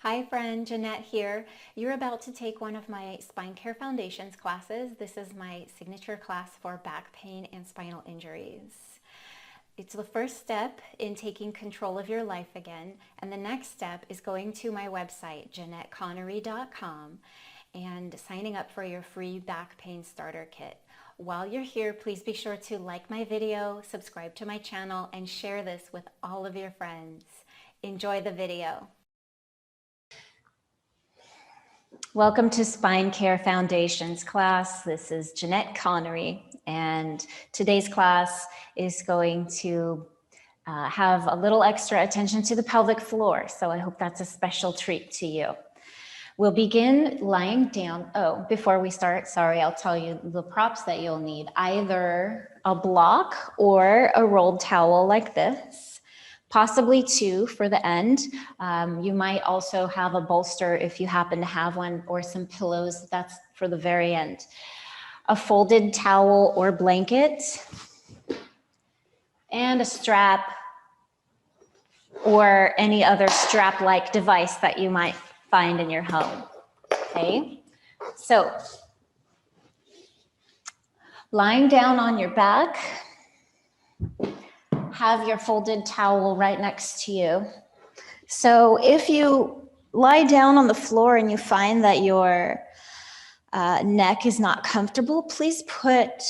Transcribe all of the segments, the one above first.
Hi friend, Jeanette here. You're about to take one of my Spine Care Foundations classes. This is my signature class for back pain and spinal injuries. It's the first step in taking control of your life again, and the next step is going to my website, JeanetteConnery.com, and signing up for your free back pain starter kit. While you're here, please be sure to like my video, subscribe to my channel, and share this with all of your friends. Enjoy the video. Welcome to Spine Care Foundations class. This is Jeanette Connery, and today's class is going to have a little extra attention to the pelvic floor, so I hope that's a special treat to you. We'll begin lying down. Oh, before we start, sorry, I'll tell you the props that you'll need. Either a block or a rolled towel like this. Possibly two for the end. You might also have a bolster if you happen to have one, or some pillows. That's for the very end. A folded towel or blanket, and a strap or any other strap-like device that you might find in your home. Okay, so lying down on your back, have your folded towel right next to you. So if you lie down on the floor and you find that your neck is not comfortable, please put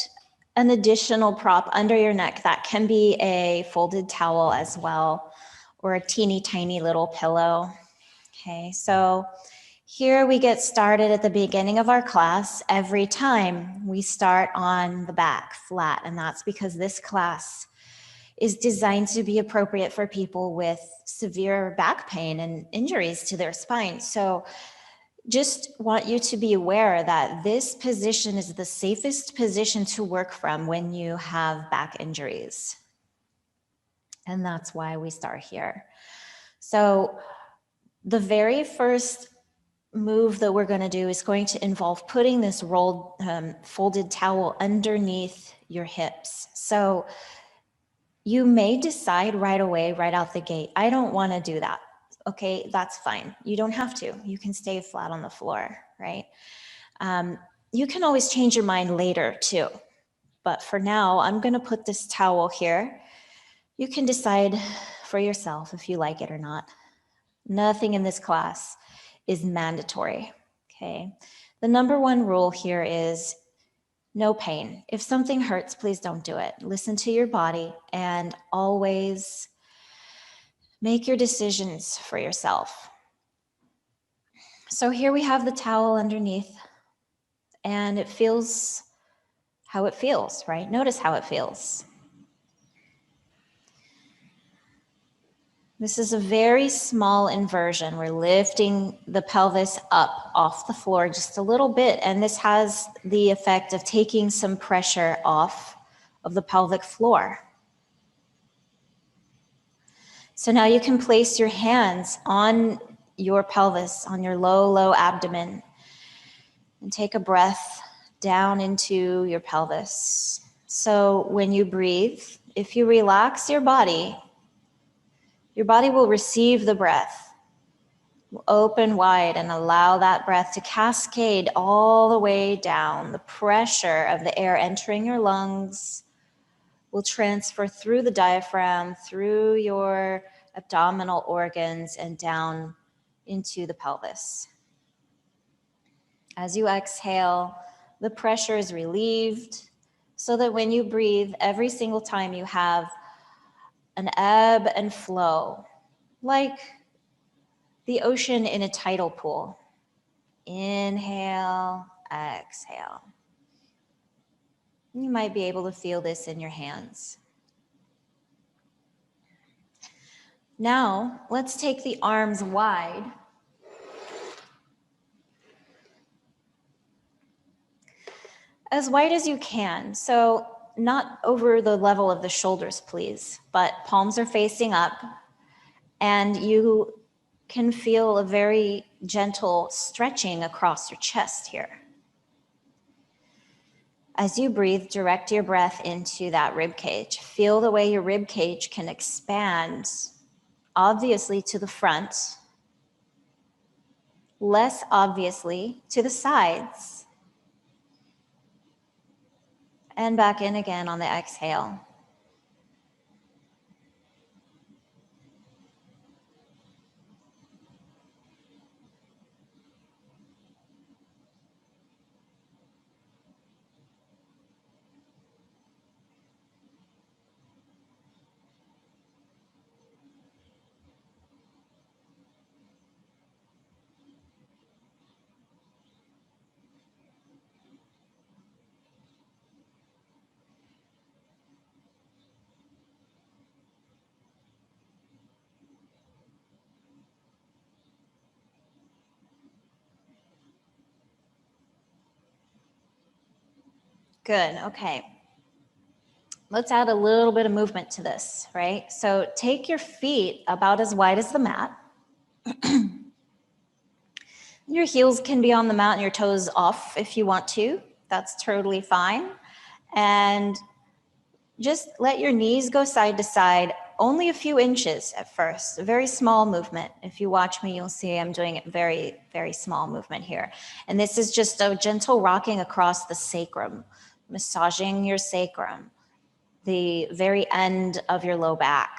an additional prop under your neck. That can be a folded towel as well, or a teeny tiny little pillow. Okay, so here we get started at the beginning of our class. Every time we start on the back flat, and that's because this class is designed to be appropriate for people with severe back pain and injuries to their spine. So just want you to be aware that this position is the safest position to work from when you have back injuries. And that's why we start here. So the very first move that we're going to do is going to involve putting this rolled folded towel underneath your hips. So you may decide right away, right out the gate, I don't want to do that. Okay, that's fine. You don't have to. You can stay flat on the floor, right? You can always change your mind later too. But for now, I'm going to put this towel here. You can decide for yourself if you like it or not. Nothing in this class is mandatory, okay? The number one rule here is no pain. If something hurts, please don't do it. Listen to your body and always make your decisions for yourself. So here we have the towel underneath, and it feels how it feels, right? Notice how it feels. This is a very small inversion. We're lifting the pelvis up off the floor just a little bit, and this has the effect of taking some pressure off of the pelvic floor. So now you can place your hands on your pelvis, on your low abdomen, and take a breath down into your pelvis. So when you breathe, if you relax your body will receive the breath. Open wide and allow that breath to cascade all the way down. The pressure of the air entering your lungs will transfer through the diaphragm, through your abdominal organs, and down into the pelvis. As you exhale, the pressure is relieved so that when you breathe, every single time you have an ebb and flow, like the ocean in a tidal pool. Inhale, exhale. You might be able to feel this in your hands. Now, let's take the arms wide. As wide as you can. So not over the level of the shoulders, please, but palms are facing up, and you can feel a very gentle stretching across your chest here. As you breathe, direct your breath into that rib cage. Feel the way your rib cage can expand, obviously to the front, less obviously to the sides. And back in again on the exhale. Good, okay. Let's add a little bit of movement to this, right? So take your feet about as wide as the mat. Your heels can be on the mat and your toes off if you want to. That's totally fine. And just let your knees go side to side, only a few inches at first, a very small movement. If you watch me, you'll see I'm doing a very, very small movement here. And this is just a gentle rocking across the sacrum, massaging your sacrum, the very end of your low back,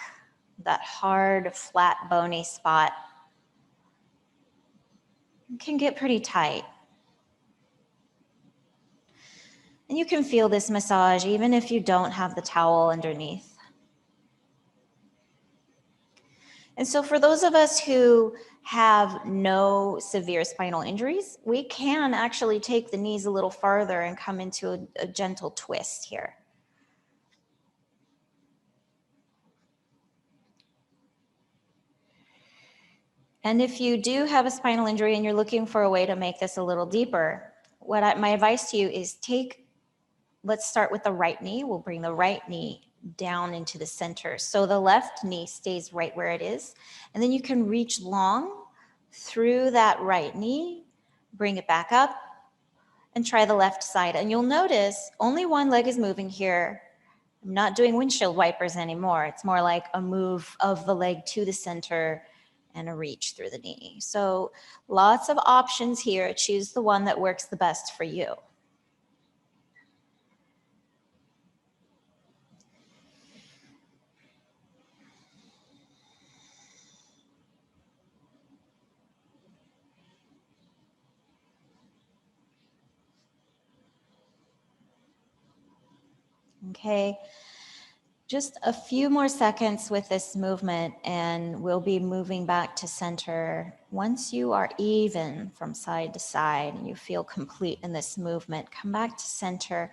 that hard, flat, bony spot. It can get pretty tight. And you can feel this massage even if you don't have the towel underneath. And so for those of us who have no severe spinal injuries, we can actually take the knees a little farther and come into a gentle twist here. And if you do have a spinal injury and you're looking for a way to make this a little deeper, my advice to you is let's start with the right knee. We'll bring the right knee down into the center. So the left knee stays right where it is. And then you can reach long through that right knee, bring it back up, and try the left side. And you'll notice only one leg is moving here. I'm not doing windshield wipers anymore. It's more like a move of the leg to the center and a reach through the knee. So lots of options here. Choose the one that works the best for you. Okay, just a few more seconds with this movement and we'll be moving back to center. Once you are even from side to side and you feel complete in this movement, come back to center,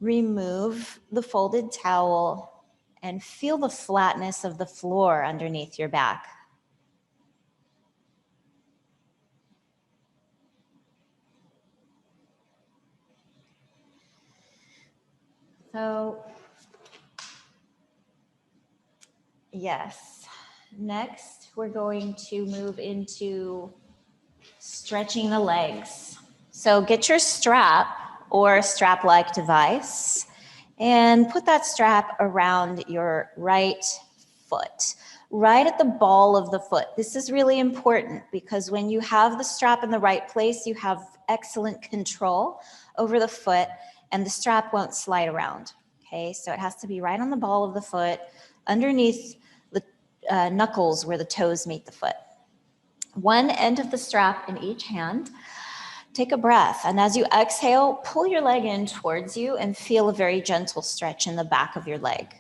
remove the folded towel and feel the flatness of the floor underneath your back. So, yes, next we're going to move into stretching the legs. So get your strap or strap-like device and put that strap around your right foot, right at the ball of the foot. This is really important because when you have the strap in the right place, you have excellent control over the foot and the strap won't slide around. Okay, so it has to be right on the ball of the foot, underneath the knuckles where the toes meet the foot. One end of the strap in each hand. Take a breath, and as you exhale, pull your leg in towards you and feel a very gentle stretch in the back of your leg.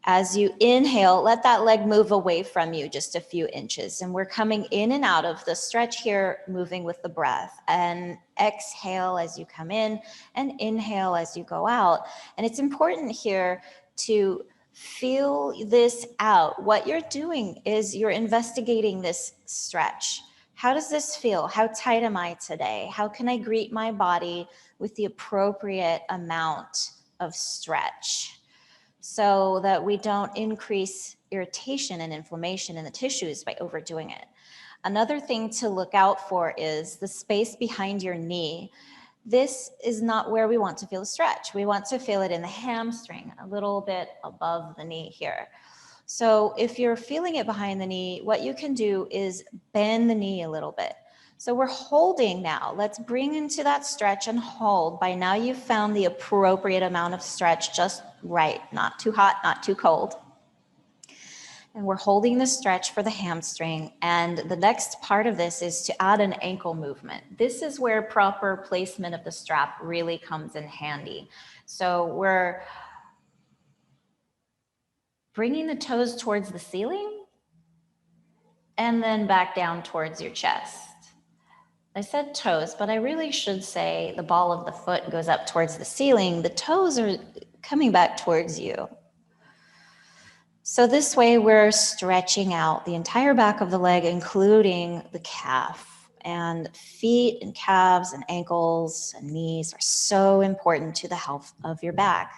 As you inhale, let that leg move away from you just a few inches, and we're coming in and out of the stretch here, moving with the breath. And exhale as you come in and inhale as you go out. And it's important here to feel this out. What you're doing is you're investigating this stretch. How does this feel? How tight am I today? How can I greet my body with the appropriate amount of stretch so that we don't increase irritation and inflammation in the tissues by overdoing it? Another thing to look out for is the space behind your knee. This is not where we want to feel the stretch. We want to feel it in the hamstring, a little bit above the knee here. So if you're feeling it behind the knee, what you can do is bend the knee a little bit. So we're holding now. Let's bring into that stretch and hold. By now you've found the appropriate amount of stretch, just right, not too hot, not too cold. And we're holding the stretch for the hamstring. And the next part of this is to add an ankle movement. This is where proper placement of the strap really comes in handy. So we're bringing the toes towards the ceiling and then back down towards your chest. I said toes, but I really should say the ball of the foot goes up towards the ceiling. The toes are coming back towards you. So this way we're stretching out the entire back of the leg, including the calf. And feet and calves and ankles and knees are so important to the health of your back.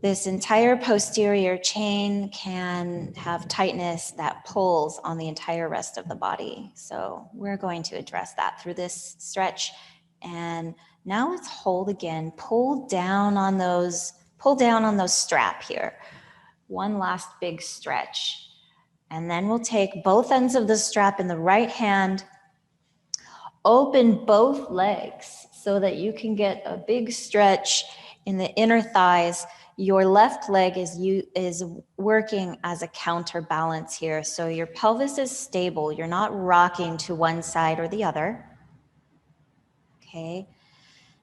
This entire posterior chain can have tightness that pulls on the entire rest of the body. So we're going to address that through this stretch. And now let's hold again. Pull down on those strap here. One last big stretch. And then we'll take both ends of the strap in the right hand, open both legs so that you can get a big stretch in the inner thighs. Your left leg is working as a counterbalance here. So your pelvis is stable. You're not rocking to one side or the other. Okay.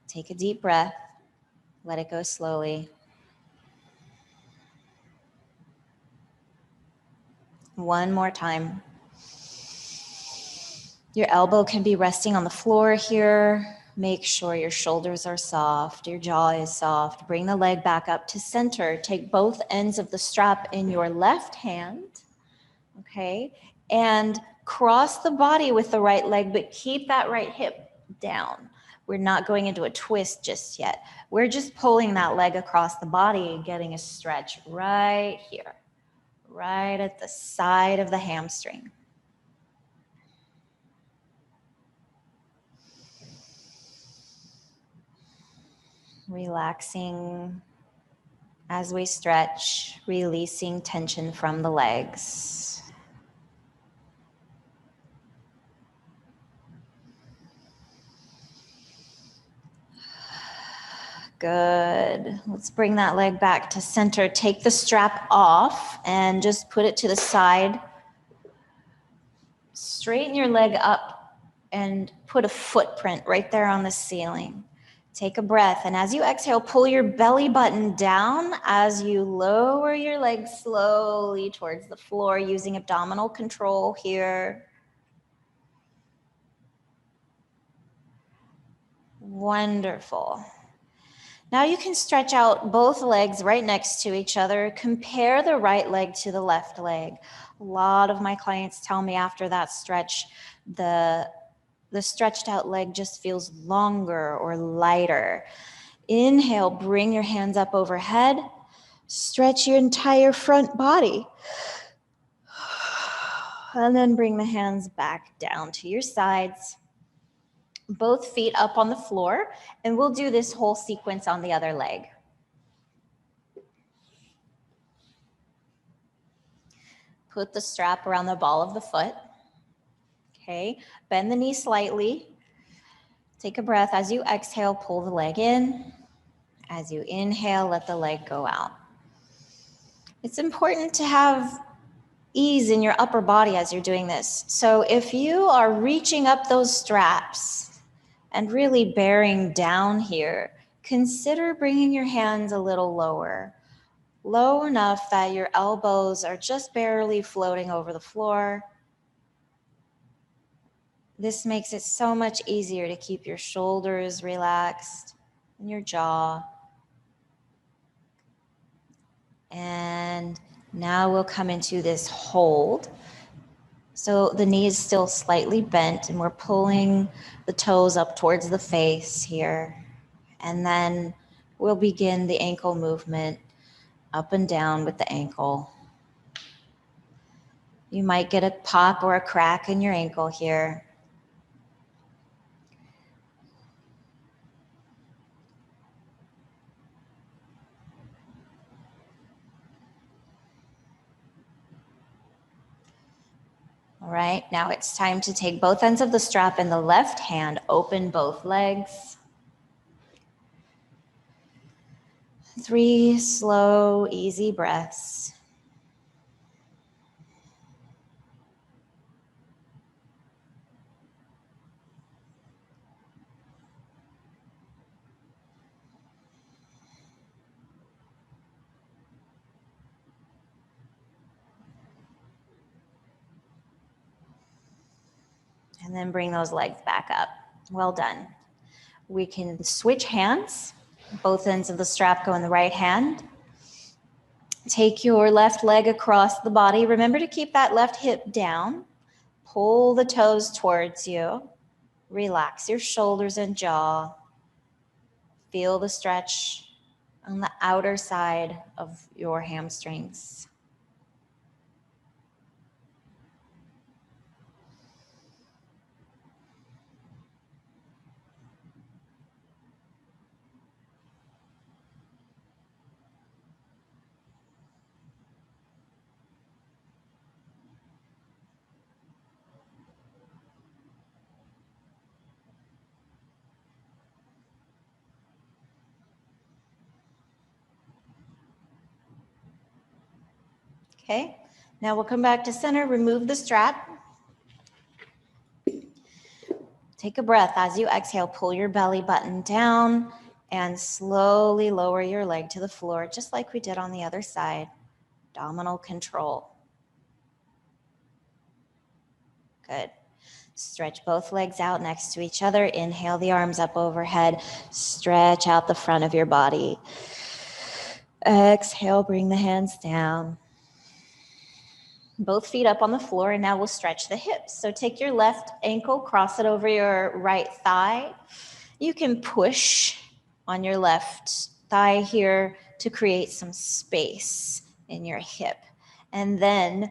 Take a deep breath. Let it go slowly. One more time. Your elbow can be resting on the floor here. Make sure your shoulders are soft, your jaw is soft. Bring the leg back up to center. Take both ends of the strap in your left hand, okay? And cross the body with the right leg, but keep that right hip down. We're not going into a twist just yet. We're just pulling that leg across the body and getting a stretch right here, right at the side of the hamstring. Relaxing as we stretch, releasing tension from the legs. Good. Let's bring that leg back to center. Take the strap off and just put it to the side. Straighten your leg up and put a footprint right there on the ceiling. Take a breath, and as you exhale, pull your belly button down as you lower your legs slowly towards the floor using abdominal control here. Wonderful. Now you can stretch out both legs right next to each other. Compare the right leg to the left leg. A lot of my clients tell me after that stretch, the stretched out leg just feels longer or lighter. Inhale, bring your hands up overhead. Stretch your entire front body. And then bring the hands back down to your sides. Both feet up on the floor, and we'll do this whole sequence on the other leg. Put the strap around the ball of the foot. Okay, bend the knee slightly. Take a breath. As you exhale, pull the leg in. As you inhale, let the leg go out. It's important to have ease in your upper body as you're doing this. So if you are reaching up those straps and really bearing down here, consider bringing your hands a little lower, low enough that your elbows are just barely floating over the floor. This makes it so much easier to keep your shoulders relaxed and your jaw. And now we'll come into this hold. So the knee is still slightly bent and we're pulling the toes up towards the face here. And then we'll begin the ankle movement up and down with the ankle. You might get a pop or a crack in your ankle here. All right, now it's time to take both ends of the strap in the left hand, open both legs. 3 slow, easy breaths. And then bring those legs back up. Well done. We can switch hands. Both ends of the strap go in the right hand. Take your left leg across the body. Remember to keep that left hip down. Pull the toes towards you. Relax your shoulders and jaw. Feel the stretch on the outer side of your hamstrings. Okay, now we'll come back to center, remove the strap. Take a breath. As you exhale, pull your belly button down and slowly lower your leg to the floor, just like we did on the other side. Abdominal control. Good. Stretch both legs out next to each other. Inhale the arms up overhead. Stretch out the front of your body. Exhale, bring the hands down. Both feet up on the floor, and now we'll stretch the hips. So take your left ankle, cross it over your right thigh. You can push on your left thigh here to create some space in your hip. And then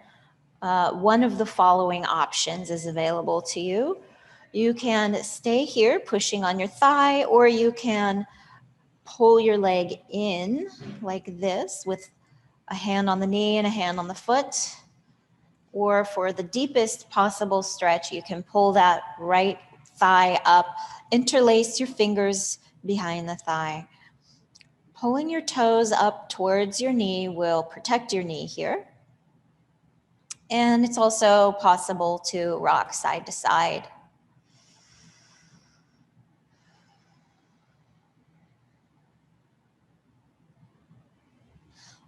one of the following options is available to you. You can stay here pushing on your thigh, or you can pull your leg in like this with a hand on the knee and a hand on the foot. Or for the deepest possible stretch, you can pull that right thigh up, interlace your fingers behind the thigh. Pulling your toes up towards your knee will protect your knee here. And it's also possible to rock side to side.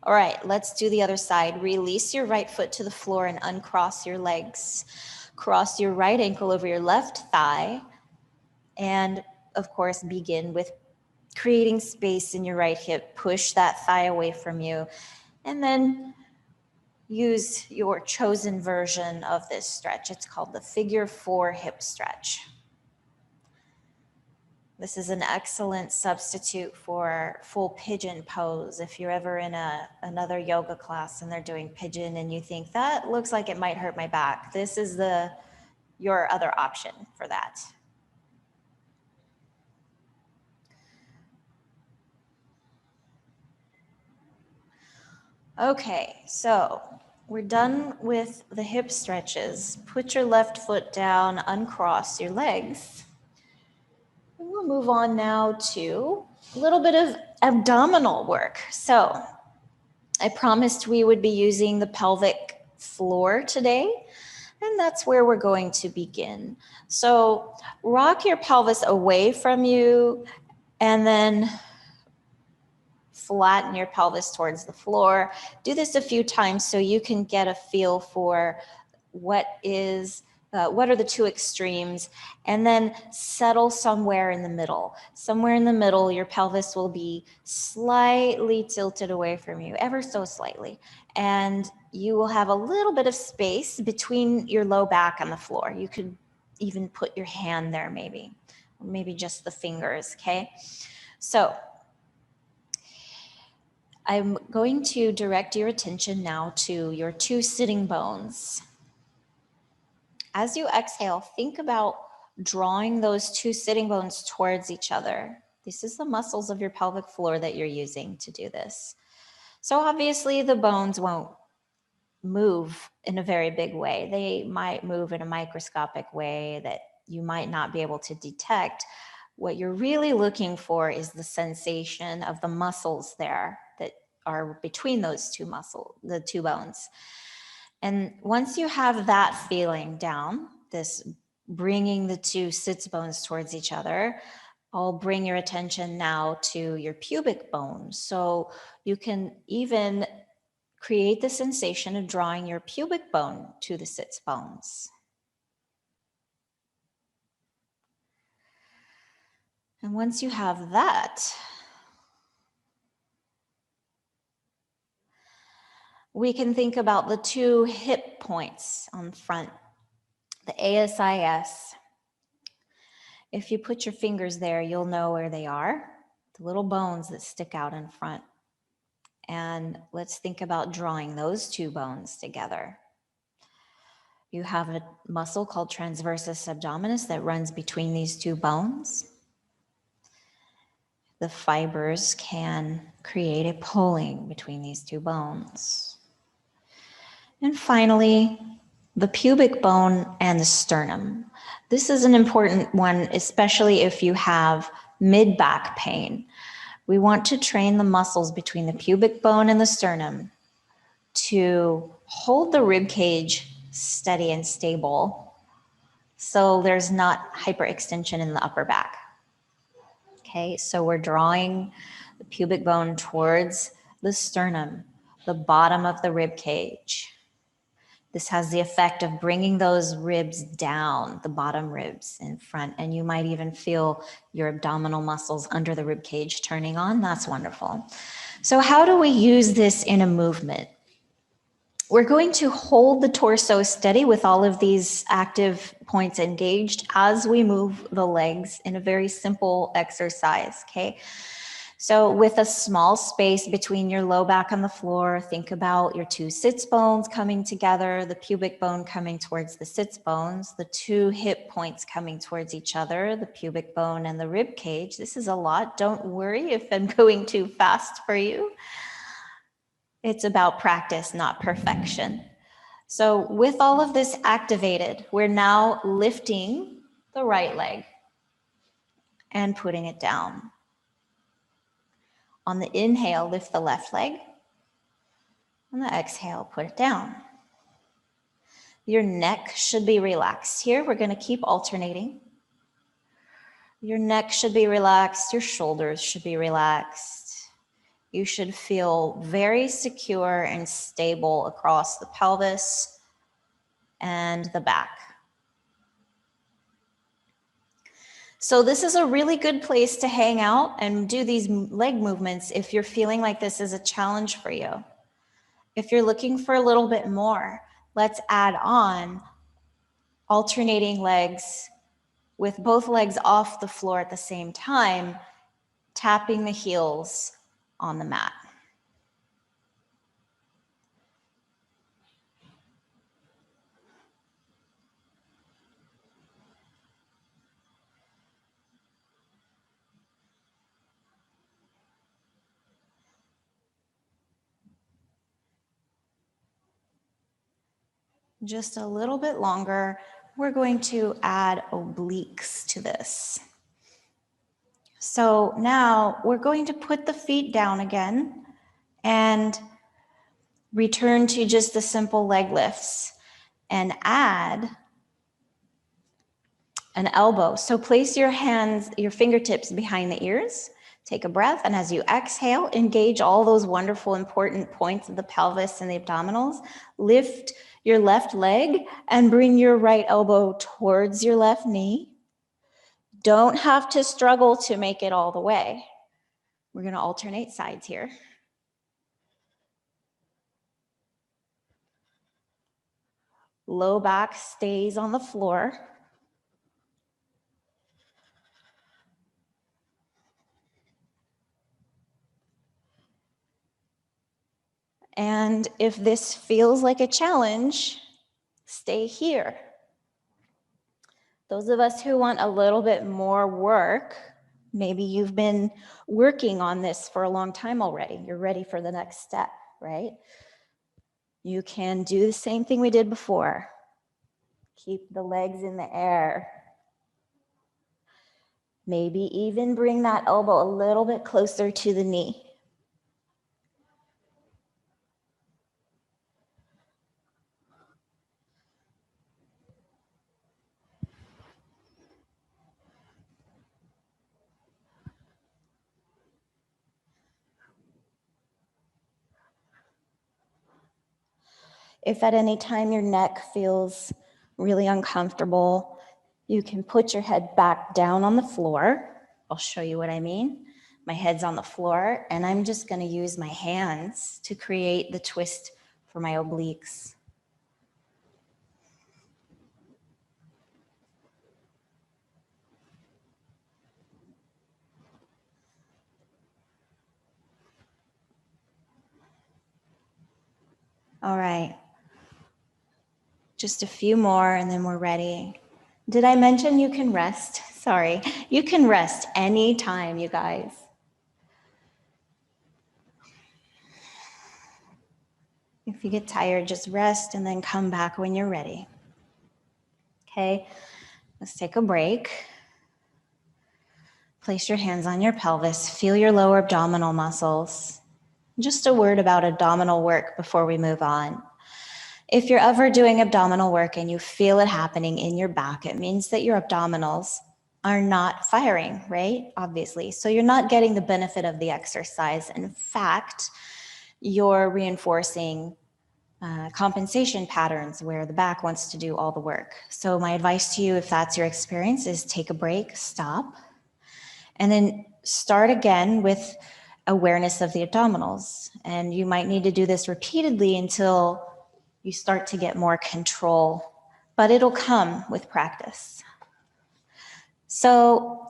All right, let's do the other side. Release your right foot to the floor and uncross your legs. Cross your right ankle over your left thigh. And of course, begin with creating space in your right hip. Push that thigh away from you. And then use your chosen version of this stretch. It's called the figure 4 hip stretch. This is an excellent substitute for full pigeon pose. If you're ever in another yoga class and they're doing pigeon and you think that looks like it might hurt my back, this is your other option for that. Okay, so we're done with the hip stretches. Put your left foot down, uncross your legs. And we'll move on now to a little bit of abdominal work. So I promised we would be using the pelvic floor today, and that's where we're going to begin. So rock your pelvis away from you and then flatten your pelvis towards the floor. Do this a few times so you can get a feel for what are the two extremes, and then settle somewhere in the middle. Somewhere in the middle, your pelvis will be slightly tilted away from you, ever so slightly. And you will have a little bit of space between your low back and the floor. You could even put your hand there maybe, or maybe just the fingers, okay? So I'm going to direct your attention now to your 2 sitting bones. As you exhale, think about drawing those 2 sitting bones towards each other. This is the muscles of your pelvic floor that you're using to do this. So obviously the bones won't move in a very big way. They might move in a microscopic way that you might not be able to detect. What you're really looking for is the sensation of the muscles there that are between those the two bones. And once you have that feeling down, this bringing the two sits bones towards each other, I'll bring your attention now to your pubic bone. So you can even create the sensation of drawing your pubic bone to the sits bones. And once you have that, we can think about the two hip points on front, the ASIS. If you put your fingers there, you'll know where they are, the little bones that stick out in front. And let's think about drawing those two bones together. You have a muscle called transversus abdominis that runs between these two bones. The fibers can create a pulling between these two bones. And finally, the pubic bone and the sternum. This is an important one, especially if you have mid-back pain. We want to train the muscles between the pubic bone and the sternum to hold the rib cage steady and stable so there's not hyperextension in the upper back. Okay, so we're drawing the pubic bone towards the sternum, the bottom of the rib cage. This has the effect of bringing those ribs down, the bottom ribs in front, and you might even feel your abdominal muscles under the rib cage turning on. That's wonderful. So how do we use this in a movement? We're going to hold the torso steady with all of these active points engaged as we move the legs in a very simple exercise, okay? So with a small space between your low back and the floor, think about your two sits bones coming together, the pubic bone coming towards the sits bones, the two hip points coming towards each other, the pubic bone and the rib cage. This is a lot. Don't worry if I'm going too fast for you. It's about practice, not perfection. So with all of this activated, we're now lifting the right leg and putting it down. On the inhale, lift the left leg. On the exhale, put it down. Your neck should be relaxed here. We're going to keep alternating. Your neck should be relaxed. Your shoulders should be relaxed. You should feel very secure and stable across the pelvis and the back. So this is a really good place to hang out and do these leg movements if you're feeling like this is a challenge for you. If you're looking for a little bit more, let's add on alternating legs with both legs off the floor at the same time, tapping the heels on the mat. Just a little bit longer, we're going to add obliques to this. So now we're going to put the feet down again and return to just the simple leg lifts and add an elbow. So place your hands, your fingertips behind the ears, take a breath, and as you exhale, engage all those wonderful, important points of the pelvis and the abdominals. Lift your left leg and bring your right elbow towards your left knee. Don't have to struggle to make it all the way. We're going to alternate sides here. Low back stays on the floor. And if this feels like a challenge, stay here. Those of us who want a little bit more work, maybe you've been working on this for a long time already. You're ready for the next step, right? You can do the same thing we did before. Keep the legs in the air. Maybe even bring that elbow a little bit closer to the knee. If at any time your neck feels really uncomfortable, you can put your head back down on the floor. I'll show you what I mean. My head's on the floor, and I'm just going to use my hands to create the twist for my obliques. All right. Just a few more, and then we're ready. Did I mention you can rest? Sorry. You can rest anytime, you guys. If you get tired, just rest and then come back when you're ready. Okay, let's take a break. Place your hands on your pelvis. Feel your lower abdominal muscles. Just a word about abdominal work before we move on. If you're ever doing abdominal work and you feel it happening in your back, it means that your abdominals are not firing, right? Obviously. So you're not getting the benefit of the exercise. In fact, you're reinforcing compensation patterns where the back wants to do all the work. So my advice to you, if that's your experience, is take a break, stop, and then start again with awareness of the abdominals. And you might need to do this repeatedly until you start to get more control, but it'll come with practice. So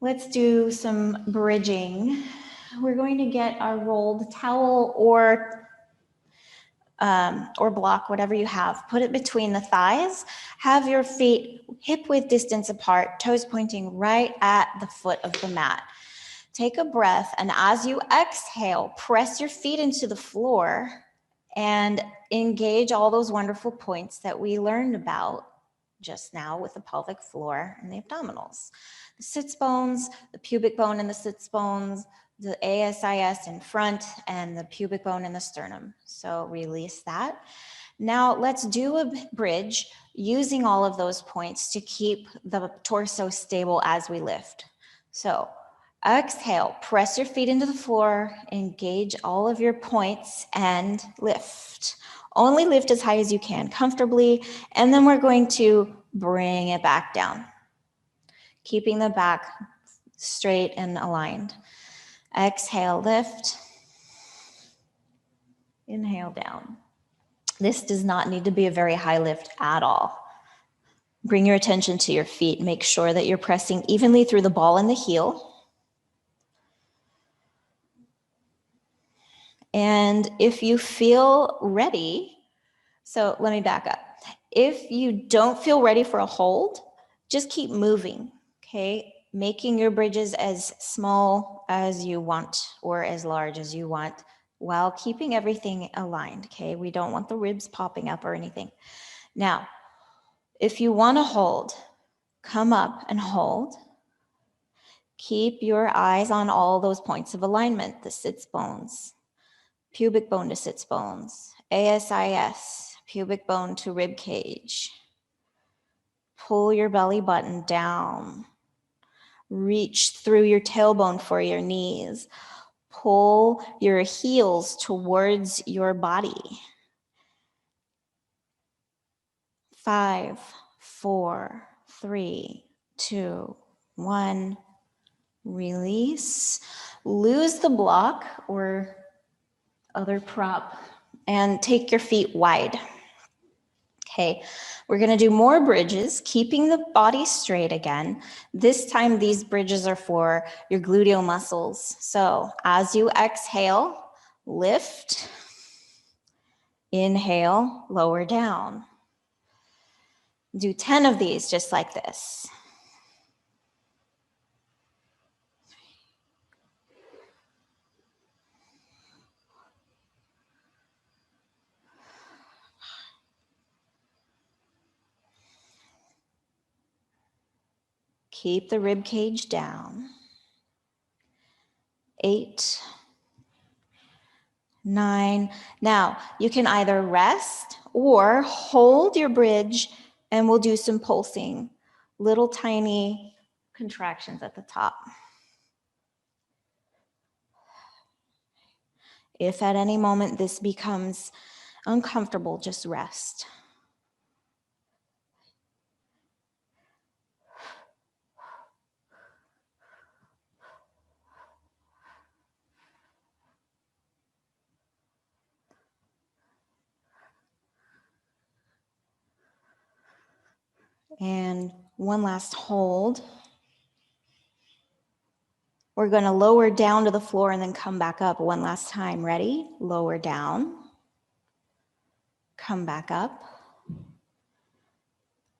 let's do some bridging. We're going to get our rolled towel or block, whatever you have. Put it between the thighs. Have your feet hip-width distance apart, toes pointing right at the foot of the mat. Take a breath, and as you exhale, press your feet into the floor and engage all those wonderful points that we learned about just now with the pelvic floor and the abdominals. The sits bones, the pubic bone and the sits bones, the ASIS in front, and the pubic bone in the sternum. So release that. Now let's do a bridge using all of those points to keep the torso stable as we lift. So exhale, press your feet into the floor, engage all of your points and lift. Only lift as high as you can comfortably, and then we're going to bring it back down, keeping the back straight and aligned. Exhale, lift. Inhale down. This does not need to be a very high lift at all. Bring your attention to your feet. Make sure that you're pressing evenly through the ball and the heel. And if you feel ready, so let me back up. If you don't feel ready for a hold, just keep moving, okay? Making your bridges as small as you want or as large as you want while keeping everything aligned, okay? We don't want the ribs popping up or anything. Now, if you want to hold, come up and hold. Keep your eyes on all those points of alignment, the sits bones, pubic bone to sits bones, ASIS, pubic bone to rib cage. Pull your belly button down. Reach through your tailbone for your knees. Pull your heels towards your body. 5, 4, 3, 2, 1. Release. Lose the block or other prop and take your feet wide. Okay, we're going to do more bridges, keeping the body straight again. This time, these bridges are for your gluteal muscles. So as you exhale, lift. Inhale, lower down. Do 10 of these just like this. Keep the rib cage down. 8, 9. Now, you can either rest or hold your bridge, and we'll do some pulsing. Little tiny contractions at the top. If at any moment this becomes uncomfortable, just rest. And one last hold. We're going to lower down to the floor and then come back up one last time. Ready? Lower down. Come back up.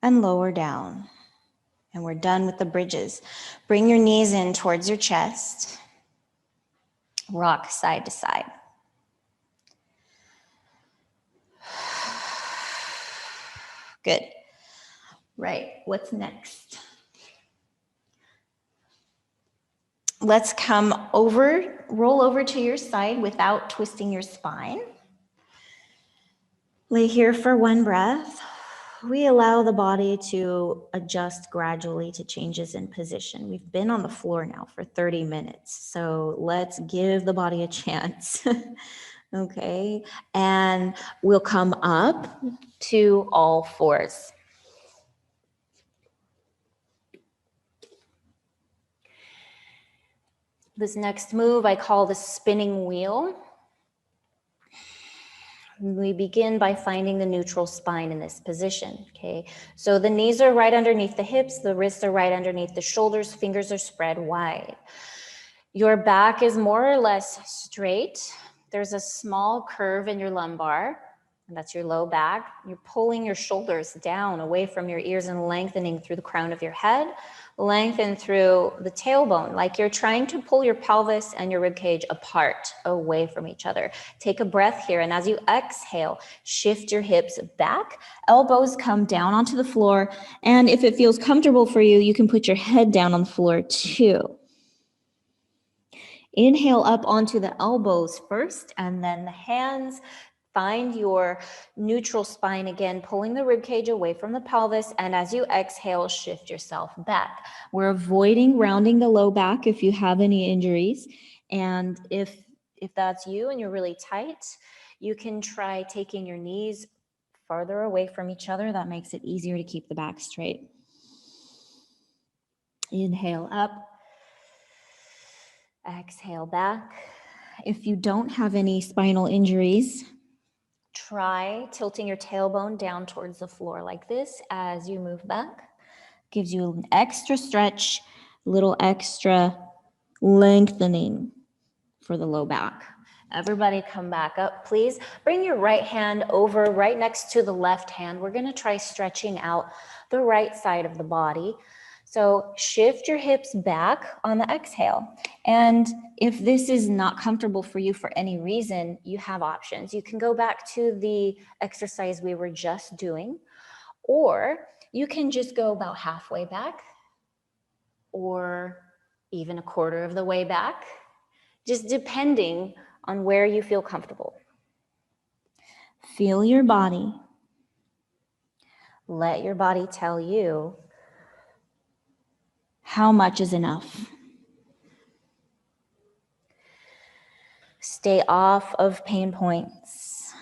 And lower down. And we're done with the bridges. Bring your knees in towards your chest. Rock side to side. Good. Right, what's next? Let's come over, roll over to your side without twisting your spine. Lay here for one breath. We allow the body to adjust gradually to changes in position. We've been on the floor now for 30 minutes, so let's give the body a chance. Okay, and we'll come up to all fours. This next move I call the spinning wheel. We begin by finding the neutral spine in this position, okay? So the knees are right underneath the hips, the wrists are right underneath the shoulders, fingers are spread wide. Your back is more or less straight. There's a small curve in your lumbar, and that's your low back. You're pulling your shoulders down away from your ears and lengthening through the crown of your head. Lengthen through the tailbone, like you're trying to pull your pelvis and your ribcage apart, away from each other. Take a breath here, and as you exhale, shift your hips back. Elbows come down onto the floor, and if it feels comfortable for you, you can put your head down on the floor too. Inhale up onto the elbows first, and then the hands. Find your neutral spine again, pulling the ribcage away from the pelvis, and as you exhale, shift yourself back. We're avoiding rounding the low back if you have any injuries, and if that's you and you're really tight, you can try taking your knees farther away from each other. That makes it easier to keep the back straight. Inhale up. Exhale back. If you don't have any spinal injuries, try tilting your tailbone down towards the floor like this as you move back. Gives you an extra stretch, a little extra lengthening for the low back. Everybody come back up, please. Bring your right hand over right next to the left hand. We're going to try stretching out the right side of the body. So shift your hips back on the exhale. And if this is not comfortable for you for any reason, you have options. You can go back to the exercise we were just doing, or you can just go about halfway back, or even a quarter of the way back, just depending on where you feel comfortable. Feel your body. Let your body tell you how much is enough. Stay off of pain points.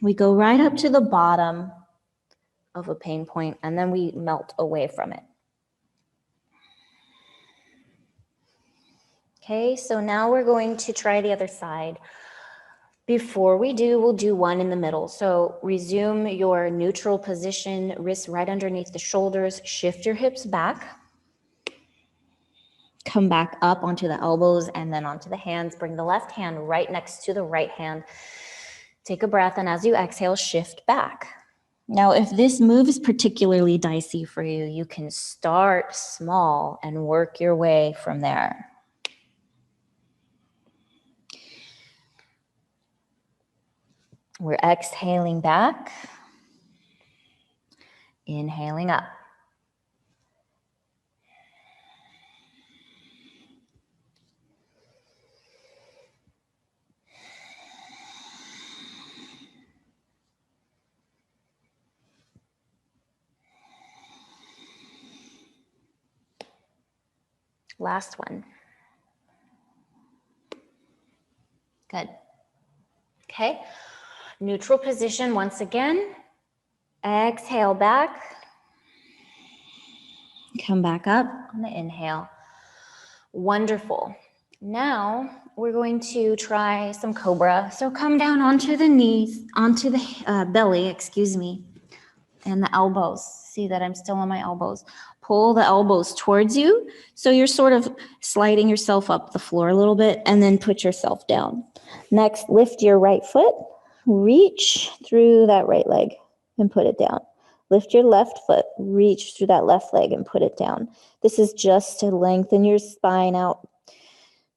We go right up to the bottom of a pain point, and then we melt away from it. Okay, so now we're going to try the other side. Before we do, we'll do one in the middle. So resume your neutral position, wrists right underneath the shoulders, shift your hips back. Come back up onto the elbows and then onto the hands. Bring the left hand right next to the right hand. Take a breath, and as you exhale, shift back. Now, if this move is particularly dicey for you, you can start small and work your way from there. We're exhaling back, inhaling up. Last one. Good. Okay. Neutral position once again. Exhale back. Come back up on the inhale. Wonderful. Now we're going to try some cobra. So come down onto the knees, onto the belly, excuse me, and the elbows. See that I'm still on my elbows. Pull the elbows towards you. So you're sort of sliding yourself up the floor a little bit and then put yourself down. Next, lift your right foot, reach through that right leg and put it down. Lift your left foot, reach through that left leg and put it down. This is just to lengthen your spine out.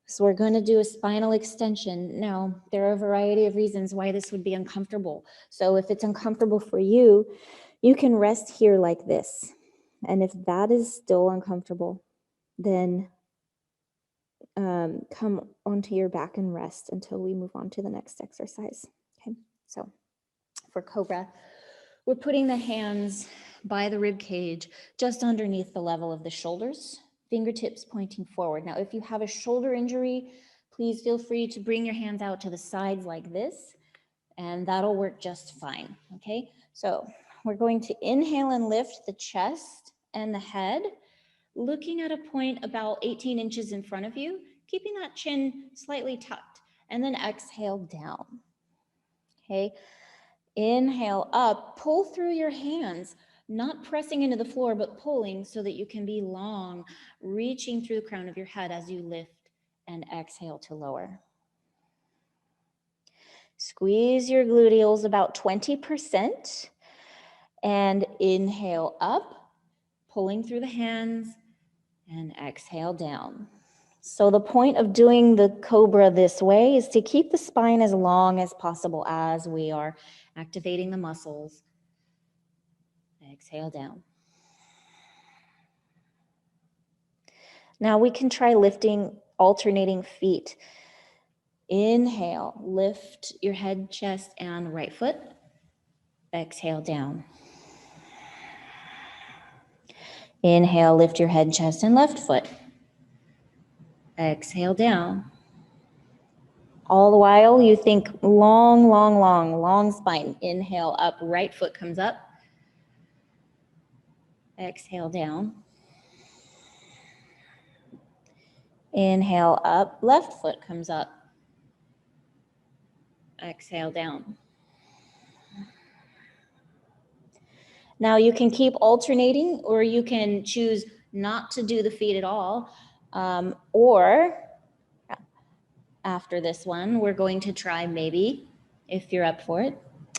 So we're going to do a spinal extension. Now, there are a variety of reasons why this would be uncomfortable. So if it's uncomfortable for you, you can rest here like this. And if that is still uncomfortable, then come onto your back and rest until we move on to the next exercise. Okay, so for cobra, we're putting the hands by the rib cage just underneath the level of the shoulders, fingertips pointing forward. Now, if you have a shoulder injury, please feel free to bring your hands out to the sides like this, and that'll work just fine, okay? So we're going to inhale and lift the chest and the head, looking at a point about 18 inches in front of you, keeping that chin slightly tucked, and then exhale down, okay? Inhale up, pull through your hands, not pressing into the floor, but pulling so that you can be long, reaching through the crown of your head as you lift and exhale to lower. Squeeze your gluteals about 20% and inhale up, pulling through the hands and exhale down. So the point of doing the cobra this way is to keep the spine as long as possible as we are activating the muscles. Exhale down. Now we can try lifting alternating feet. Inhale, lift your head, chest, and right foot. Exhale down. Inhale, lift your head, chest, and left foot. Exhale down. All the while you think long, long, long, long spine. Inhale up, right foot comes up. Exhale down. Inhale up, left foot comes up. Exhale down. Now you can keep alternating, or you can choose not to do the feet at all. Or after this one, we're going to try maybe, if you're up for it,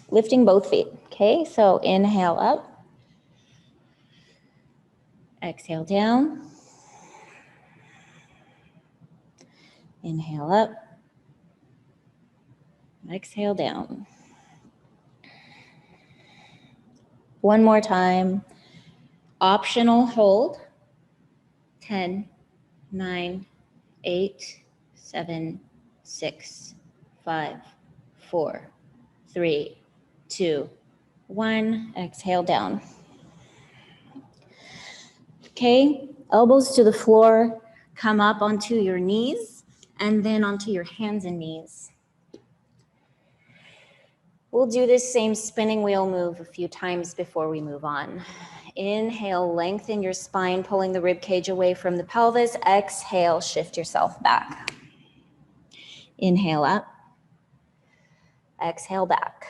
lifting both feet. Okay, so inhale up. Exhale down. Inhale up. Exhale down. One more time. Optional hold. 10, 9, 8, 7, 6, 5, 4, 3, 2, 1. Exhale down. Okay, elbows to the floor. Come up onto your knees and then onto your hands and knees. We'll do this same spinning wheel move a few times before we move on. Inhale, lengthen your spine, pulling the rib cage away from the pelvis. Exhale, shift yourself back. Inhale up. Exhale back.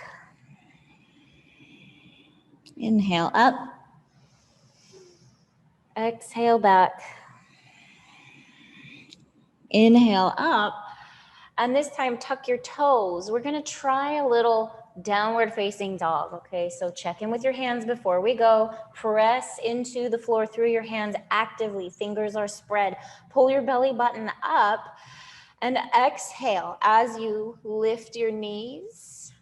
Inhale up. Exhale back. Inhale up. And this time, tuck your toes. We're going to try a little downward facing dog, okay? So check in with your hands before we go. Press into the floor through your hands actively. Fingers are spread. Pull your belly button up and exhale as you lift your knees.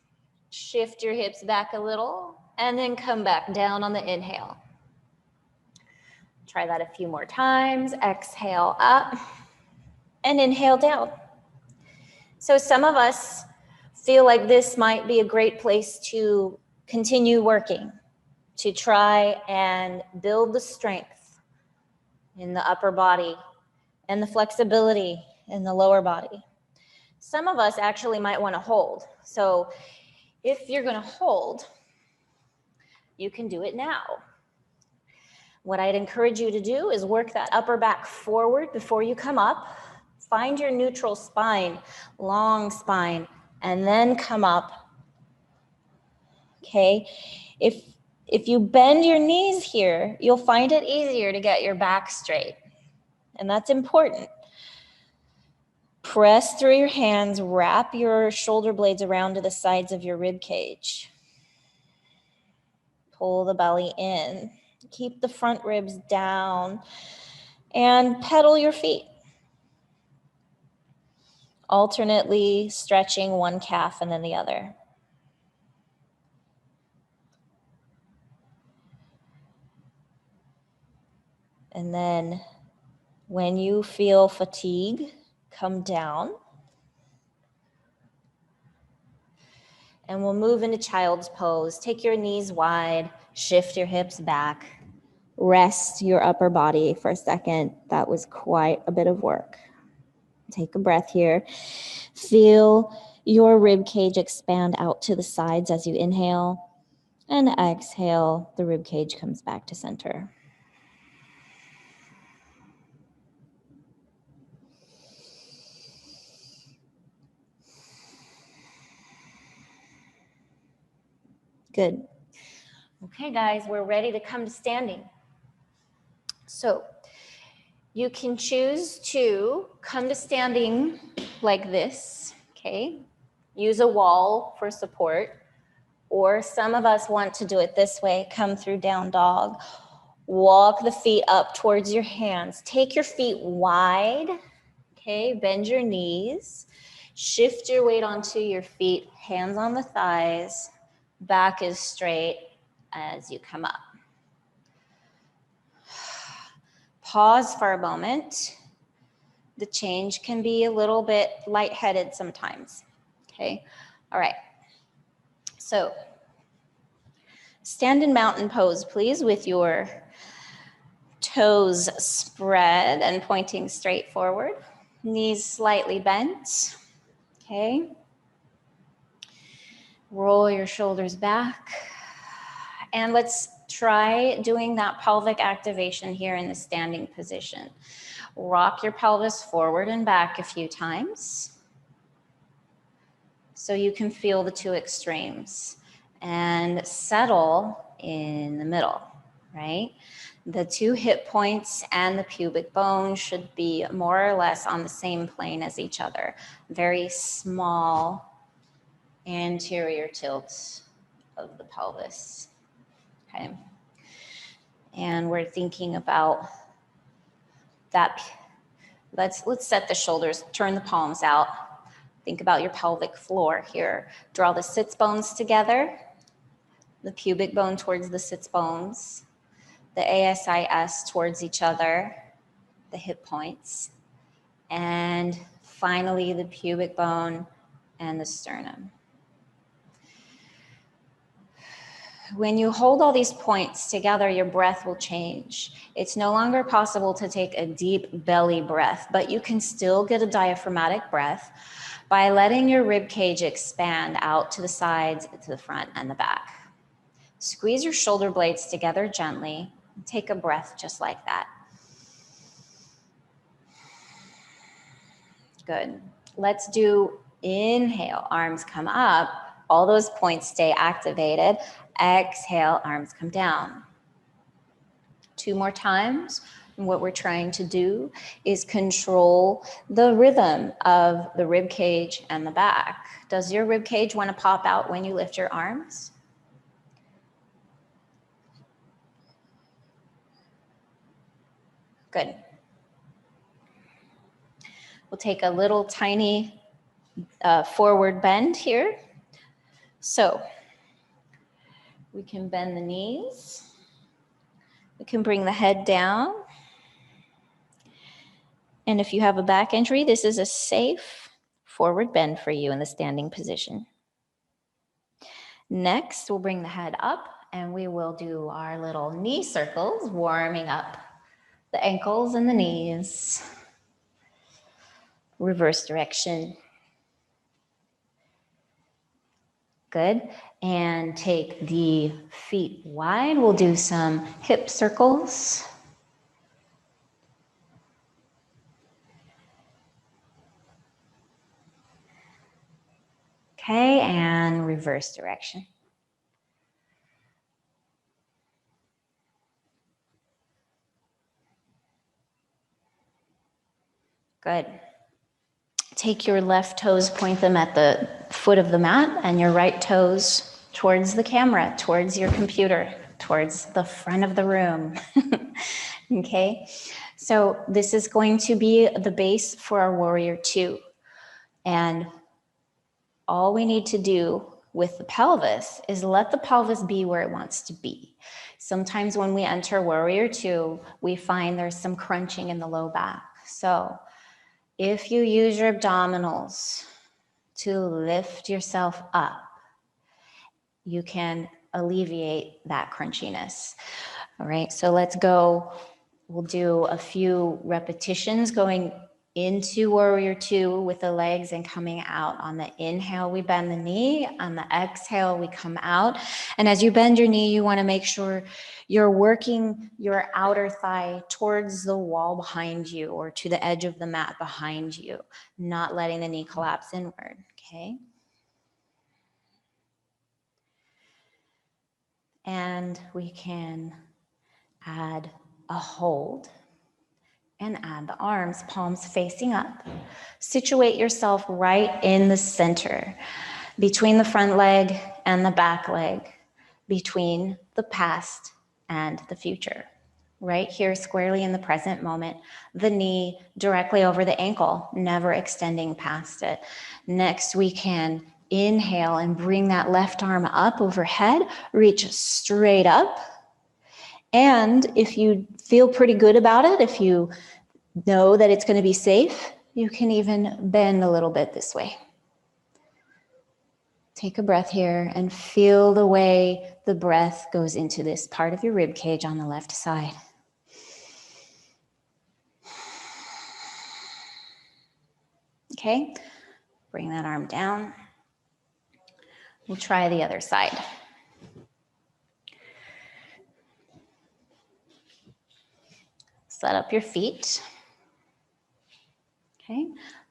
Shift your hips back a little and then come back down on the inhale. Try that a few more times. Exhale up and inhale down. So some of us feel like this might be a great place to continue working, to try and build the strength in the upper body and the flexibility in the lower body. Some of us actually might want to hold. So if you're going to hold, you can do it now. What I'd encourage you to do is work that upper back forward before you come up. Find your neutral spine, long spine, and then come up. Okay? If you bend your knees here, you'll find it easier to get your back straight. And that's important. Press through your hands, wrap your shoulder blades around to the sides of your rib cage. Pull the belly in. Keep the front ribs down and pedal your feet. Alternately stretching one calf and then the other. And then when you feel fatigue, come down. And we'll move into child's pose. Take your knees wide, shift your hips back. Rest your upper body for a second. That was quite a bit of work. Take a breath here. Feel your rib cage expand out to the sides as you inhale, and exhale, the rib cage comes back to center. Good. Okay, guys, we're ready to come to standing. So you can choose to come to standing like this, okay? Use a wall for support. Or some of us want to do it this way, come through down dog. Walk the feet up towards your hands. Take your feet wide, okay? Bend your knees. Shift your weight onto your feet, hands on the thighs. Back is straight as you come up. Pause for a moment. The change can be a little bit lightheaded sometimes, okay? All right. So stand in mountain pose, please, with your toes spread and pointing straight forward. Knees slightly bent, okay? Roll your shoulders back. And let's try doing that pelvic activation here in the standing position. Rock your pelvis forward and back a few times so you can feel the two extremes. And settle in the middle, right? The two hip points and the pubic bone should be more or less on the same plane as each other. Very small anterior tilt of the pelvis, okay? And we're thinking about that. Let's set the shoulders, turn the palms out. Think about your pelvic floor here. Draw the sits bones together, the pubic bone towards the sits bones, the ASIS towards each other, the hip points, and finally the pubic bone and the sternum. When you hold all these points together, your breath will change. It's no longer possible to take a deep belly breath, but you can still get a diaphragmatic breath by letting your rib cage expand out to the sides, to the front and the back. Squeeze your shoulder blades together gently. Take a breath just like that. Good. Let's do inhale, arms come up. All those points stay activated. Exhale, arms come down. 2 more times. And what we're trying to do is control the rhythm of the rib cage and the back. Does your rib cage want to pop out when you lift your arms? Good. We'll take a little tiny forward bend here. So we can bend the knees. We can bring the head down. And if you have a back injury, this is a safe forward bend for you in the standing position. Next, we'll bring the head up and we will do our little knee circles, warming up the ankles and the knees. reverse direction. Good. And take the feet wide. We'll do some hip circles. Okay, and reverse direction. Good. Take your left toes, point them at the foot of the mat, and your right toes towards the camera, towards your computer, towards the front of the room. Okay, so this is going to be the base for our warrior two. And all we need to do with the pelvis is let the pelvis be where it wants to be. Sometimes when we enter warrior two, we find there's some crunching in the low back. So if you use your abdominals to lift yourself up, you can alleviate that crunchiness. All right, so let's go. We'll do a few repetitions going into warrior two with the legs and coming out. On the inhale, we bend the knee. On the exhale, we come out. And as you bend your knee, you want to make sure you're working your outer thigh towards the wall behind you or to the edge of the mat behind you, not letting the knee collapse inward, okay? And we can add a hold and add the arms, palms facing up. Situate yourself right in the center, between the front leg and the back leg, between the past and the future. Right here, squarely in the present moment, the knee directly over the ankle, never extending past it. Next, we can inhale and bring that left arm up overhead, reach straight up. And if you feel pretty good about it, if you know that it's going to be safe, you can even bend a little bit this way. Take a breath here and feel the way the breath goes into this part of your rib cage on the left side. Okay, bring that arm down. We'll try the other side. Set up your feet. Okay,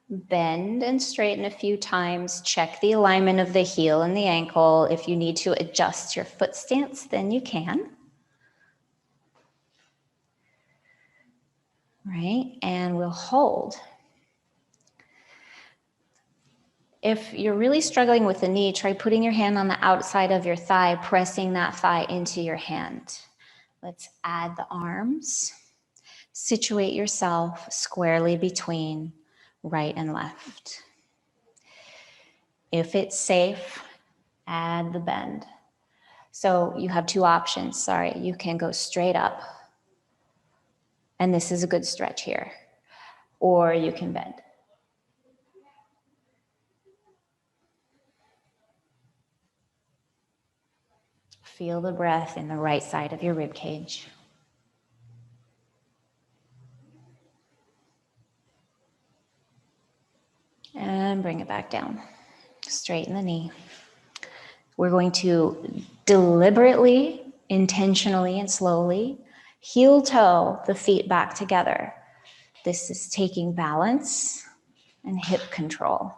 bend and straighten a few times. Check the alignment of the heel and the ankle. If you need to adjust your foot stance, then you can. Right, and we'll hold. If you're really struggling with the knee, try putting your hand on the outside of your thigh, pressing that thigh into your hand. Let's add the arms. Situate yourself squarely between right and left. If it's safe, add the bend. So you have two options, You can go straight up, and this is a good stretch here, or you can bend. Feel the breath in the right side of your rib cage. And bring it back down. Straighten the knee. We're going to deliberately, intentionally, and slowly heel toe the feet back together. This is taking balance and hip control.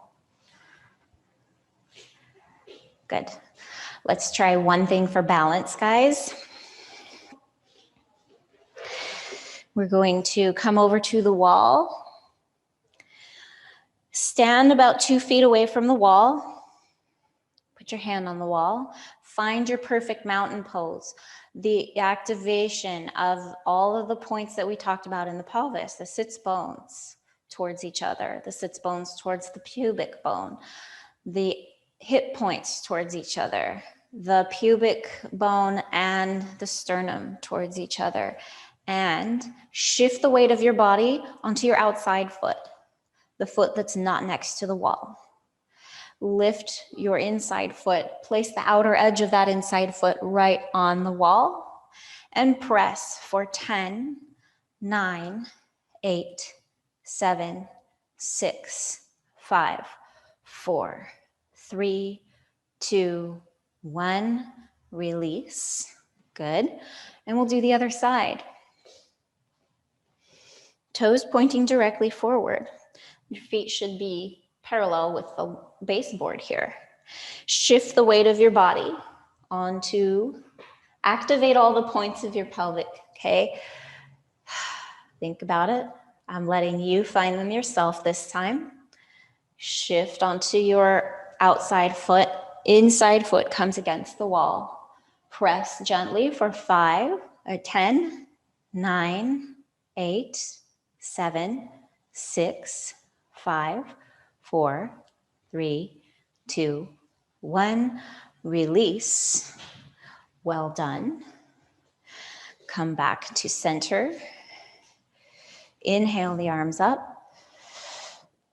Good. Let's try one thing for balance, guys. We're going to come over to the wall. Stand about 2 feet away from the wall. Put your hand on the wall. Find your perfect mountain pose. The activation of all of the points that we talked about in the pelvis, the sits bones towards each other, the sits bones towards the pubic bone, the hip points towards each other, the pubic bone and the sternum towards each other, and shift the weight of your body onto your outside foot, the foot that's not next to the wall. Lift your inside foot, place the outer edge of that inside foot right on the wall, and press for 10, 9, 8, 7, 6, 5, 4, 3, 2, 1. Release. Good. And we'll do the other side. Toes pointing directly forward. Your feet should be parallel with the baseboard here. Shift the weight of your body onto, activate all the points of your pelvic, okay? Think about it. I'm letting you find them yourself this time. Shift onto your outside foot. Inside foot comes against the wall. Press gently for 5 or 10, 9, 8, 7, 6, 5, 4, 3, 2, 1. Release. Well done. Come back to center. Inhale the arms up.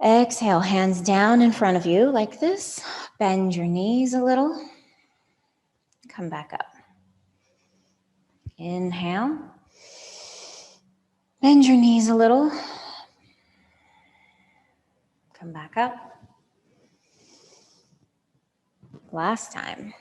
Exhale, hands down in front of you like this. Bend your knees a little. Come back up. Inhale. Bend your knees a little. Come back up. Last time.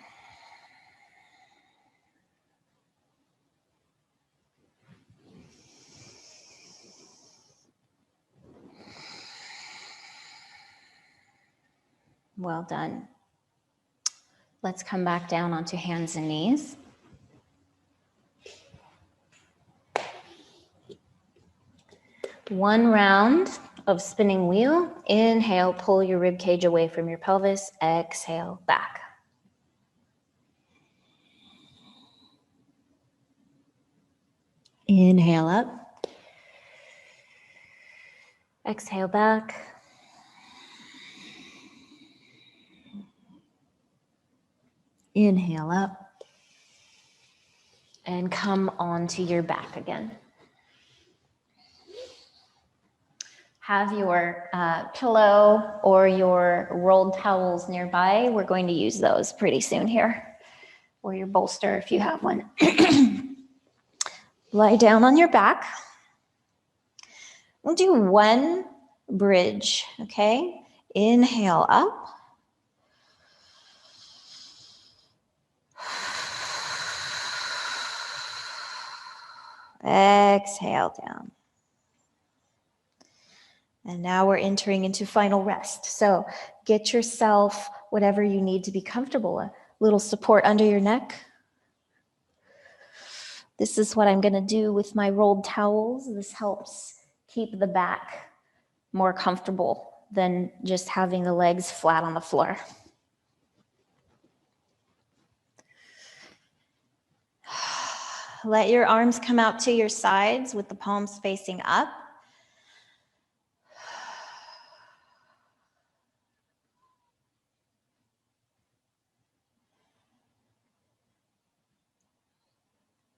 Well done. Let's come back down onto hands and knees. One round of spinning wheel. Inhale, pull your rib cage away from your pelvis. Exhale, back. Inhale up. Exhale back. Inhale up. And come onto your back again. Have your pillow or your rolled towels nearby. We're going to use those pretty soon here. Or your bolster if you have one. Lie down on your back. We'll do one bridge, okay? Inhale up. Exhale down. And now we're entering into final rest. So get yourself whatever you need to be comfortable, a little support under your neck. This is what I'm going to do with my rolled towels. This helps keep the back more comfortable than just having the legs flat on the floor. Let your arms come out to your sides with the palms facing up.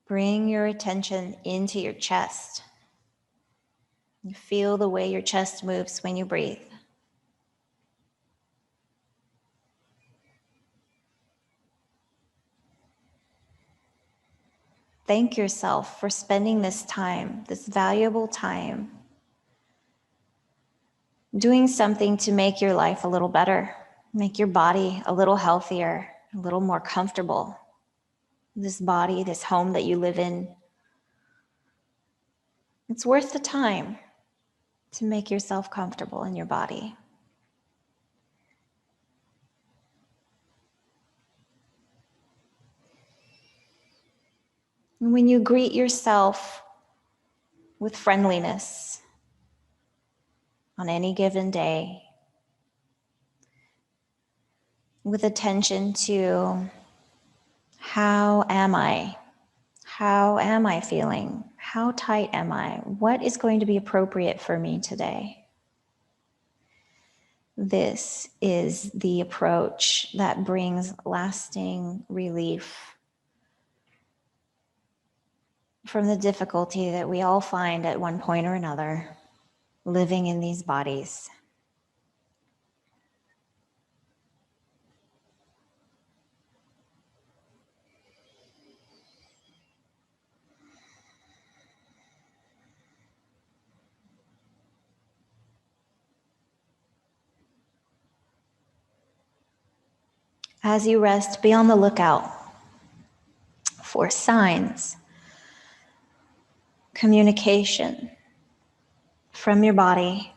Bring your attention into your chest. You feel the way your chest moves when you breathe. Thank yourself for spending this time, this valuable time, doing something to make your life a little better, make your body a little healthier, a little more comfortable. This body, this home that you live in, it's worth the time to make yourself comfortable in your body. And when you greet yourself with friendliness on any given day, with attention to how am I? How am I feeling? How tight am I? What is going to be appropriate for me today? This is the approach that brings lasting relief from the difficulty that we all find at one point or another living in these bodies. As you rest, be on the lookout for signs, communication from your body,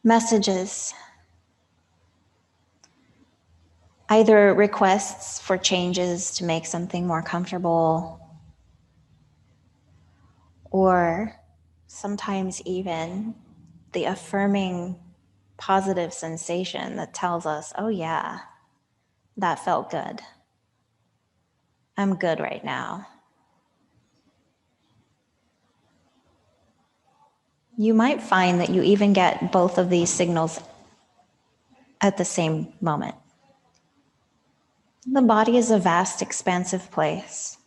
messages, either requests for changes to make something more comfortable, or sometimes even the affirming positive sensation that tells us, oh yeah, that felt good. I'm good right now. You might find that you even get both of these signals at the same moment. The body is a vast, expansive place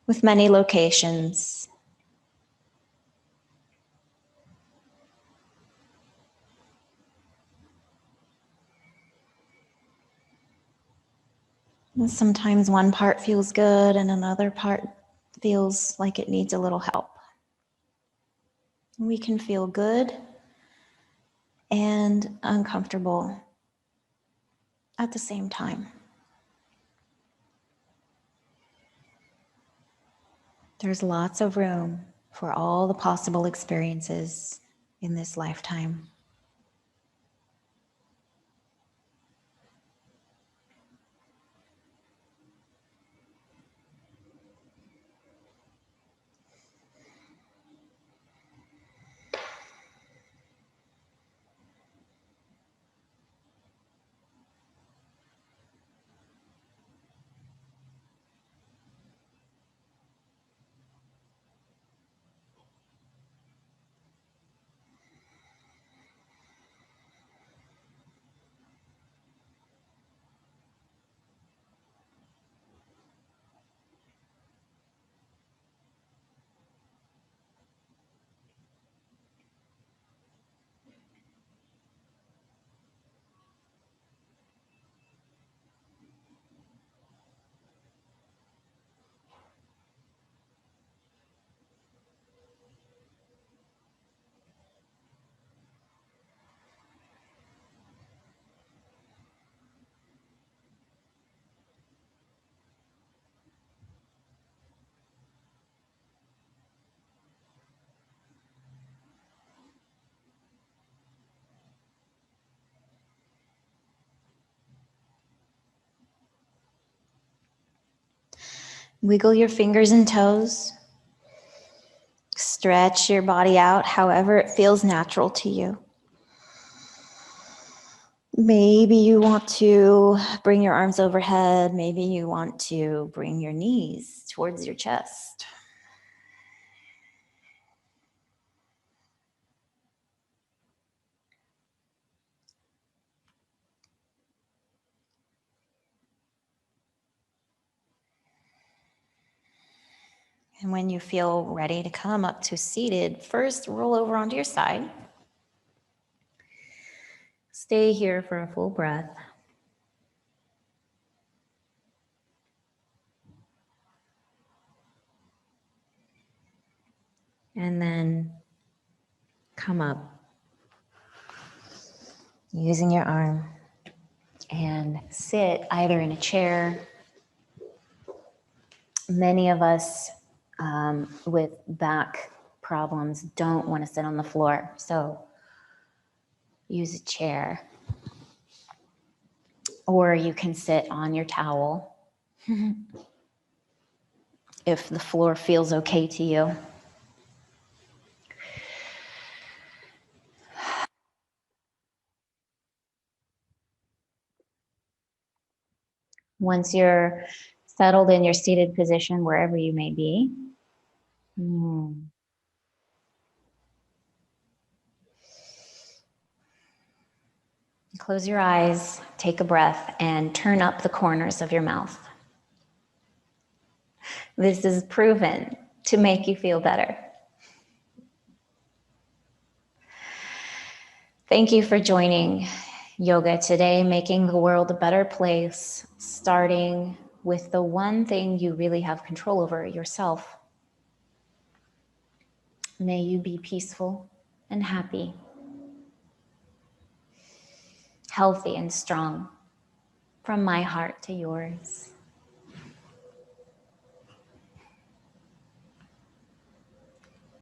with many locations. And sometimes one part feels good and another part feels like it needs a little help. We can feel good and uncomfortable at the same time. There's lots of room for all the possible experiences in this lifetime. Wiggle your fingers and toes. Stretch your body out however it feels natural to you. Maybe you want to bring your arms overhead. Maybe you want to bring your knees towards your chest. And when you feel ready to come up to seated, first roll over onto your side. Stay here for a full breath. And then come up using your arm and sit either in a chair. Many of us with back problems don't want to sit on the floor, so use a chair. Or you can sit on your towel if the floor feels okay to you. Once you're settled in your seated position, wherever you may be, close your eyes, take a breath, and turn up the corners of your mouth. This is proven to make you feel better. Thank you for joining yoga today, making the world a better place, starting with the one thing you really have control over, yourself. May you be peaceful and happy, healthy and strong. from my heart to yours.